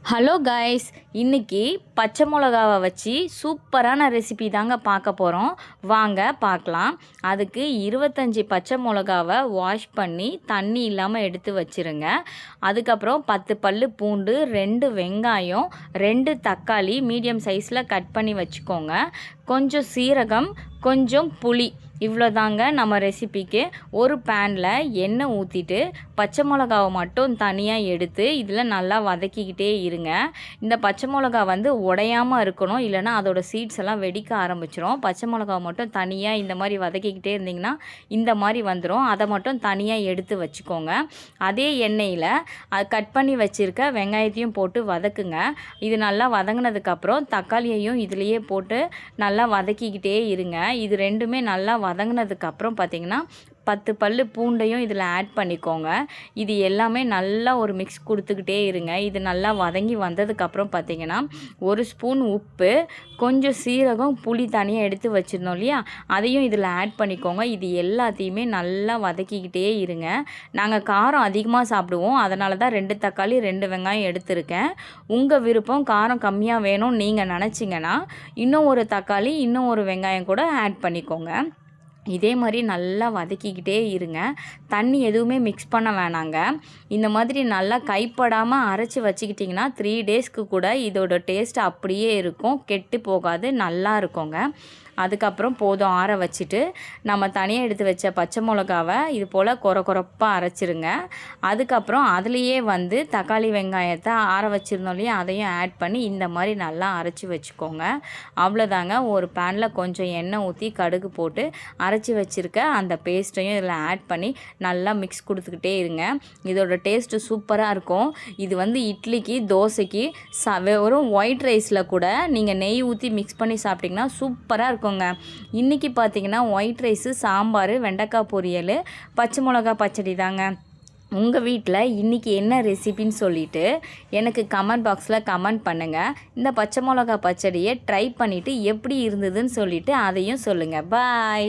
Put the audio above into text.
Hello guys, இன்றைக்கி பச்சை மிளகாவை வச்சு சூப்பரான ரெசிபி தாங்க பார்க்க போகிறோம். வாங்க பார்க்கலாம். அதுக்கு 25 பச்சை மிளகாவை வாஷ் பண்ணி தண்ணி இல்லாமல் எடுத்து வச்சுருங்க. அதுக்கப்புறம் 10 பல்லு பூண்டு, 2 வெங்காயம், 2 தக்காளி மீடியம் சைஸில் கட் பண்ணி வச்சுக்கோங்க. கொஞ்சம் சீரகம், கொஞ்சம் புளி, இவ்வளோ தாங்க நம்ம ரெசிபிக்கு. ஒரு பேனில் எண்ணெய் ஊற்றிட்டு பச்சை மிளகாவை மட்டும் தனியாக எடுத்து இதில் நல்லா வதக்கிக்கிட்டே இருங்க. இந்த பச்சை மிளகா உடையாமல் இருக்கணும், இல்லைனா அதோட சீட்ஸ் எல்லாம் வெடிக்க ஆரம்பிச்சிடும். பச்சை மிளகாவை மட்டும் தனியாக இந்த மாதிரி வதக்கிக்கிட்டே இருந்திங்கன்னா இந்த மாதிரி வந்துடும். அதை மட்டும் தனியாக எடுத்து வச்சுக்கோங்க. அதே எண்ணெயில் கட் பண்ணி வச்சுருக்க வெங்காயத்தையும் போட்டு வதக்குங்க. இது நல்லா வதங்கினதுக்கப்புறம் தக்காளியையும் இதிலையே போட்டு நல்லா வதக்கிக்கிட்டே இருங்க. இது ரெண்டுமே நல்லா வதங்கினதுக்கப்புறம் பார்த்திங்கன்னா 10 பல்லு பூண்டையும் இதில் ஆட் பண்ணிக்கோங்க. இது எல்லாமே நல்லா ஒரு மிக்ஸ் கொடுத்துக்கிட்டே இருங்க. இது நல்லா வதங்கி வந்ததுக்கப்புறம் பார்த்திங்கன்னா 1 ஸ்பூன் உப்பு, கொஞ்சம் சீரகம், புளி தனியாக எடுத்து வச்சுருந்தோம் இல்லையா, அதையும் இதில் ஆட் பண்ணிக்கோங்க. இது எல்லாத்தையுமே நல்லா வதக்கிக்கிட்டே இருங்க. நாங்கள் காரம் அதிகமாக சாப்பிடுவோம், அதனால தான் 2 தக்காளி 2 வெங்காயம் எடுத்திருக்கேன். உங்கள் விருப்பம், காரம் கம்மியாக வேணும்னு நீங்கள் நினச்சிங்கன்னா இன்னும் ஒரு தக்காளி, இன்னும் ஒரு வெங்காயம் கூட ஆட் பண்ணிக்கோங்க. இதே மாதிரி நல்லா வதக்கிக்கிட்டே இருங்க. தண்ணி எதுவுமே மிக்ஸ் பண்ண வேணாங்க. இந்த மாதிரி நல்லா கைப்படாமல் அரைச்சி வச்சுக்கிட்டிங்கன்னா 3 டேஸ்க்கு கூட இதோட டேஸ்ட் அப்படியே இருக்கும், கெட்டு போகாது, நல்லா இருக்குங்க. அதுக்கப்புறம் போதும், ஆற வச்சுட்டு நம்ம தனியாக எடுத்து வச்ச பச்சை மிளகாவை இது போல் கொரப்பாக அரைச்சிருங்க. அதுக்கப்புறம் அதுலேயே தக்காளி வெங்காயத்தை ஆற வச்சுருந்தோம் இல்லையா, அதையும் ஆட் பண்ணி இந்த மாதிரி நல்லா அரைச்சி வச்சுக்கோங்க. அவ்வளோதாங்க. ஒரு பேனில் கொஞ்சம் எண்ணெய் ஊற்றி கடுகு போட்டு அரைச்சி வச்சுருக்க அந்த பேஸ்ட்டையும் இதில் ஆட் பண்ணி நல்லா மிக்ஸ் கொடுத்துக்கிட்டே இருங்க. இதோட டேஸ்ட்டு சூப்பராக இருக்கும். இது இட்லிக்கு, தோசைக்கு, வெறும் ஒயிட் ரைஸில் கூட நீங்கள் நெய் ஊற்றி மிக்ஸ் பண்ணி சாப்பிட்டிங்கன்னா சூப்பராக இருக்கும். இன்னைக்கு பார்த்தீங்கன்னா ஒயிட் ரைஸு, சாம்பார், வெண்டைக்காய் பொரியல், பச்சை மிளகா பச்சடி தாங்க. உங்கள் வீட்டில் இன்றைக்கி என்ன ரெசிபின்னு சொல்லிவிட்டு எனக்கு கமெண்ட் பாக்ஸில் கமெண்ட் பண்ணுங்கள். இந்த பச்சை மிளகா பச்சடியை ட்ரை பண்ணிவிட்டு எப்படி இருந்ததுன்னு சொல்லிவிட்டு அதையும் சொல்லுங்கள். பாய்.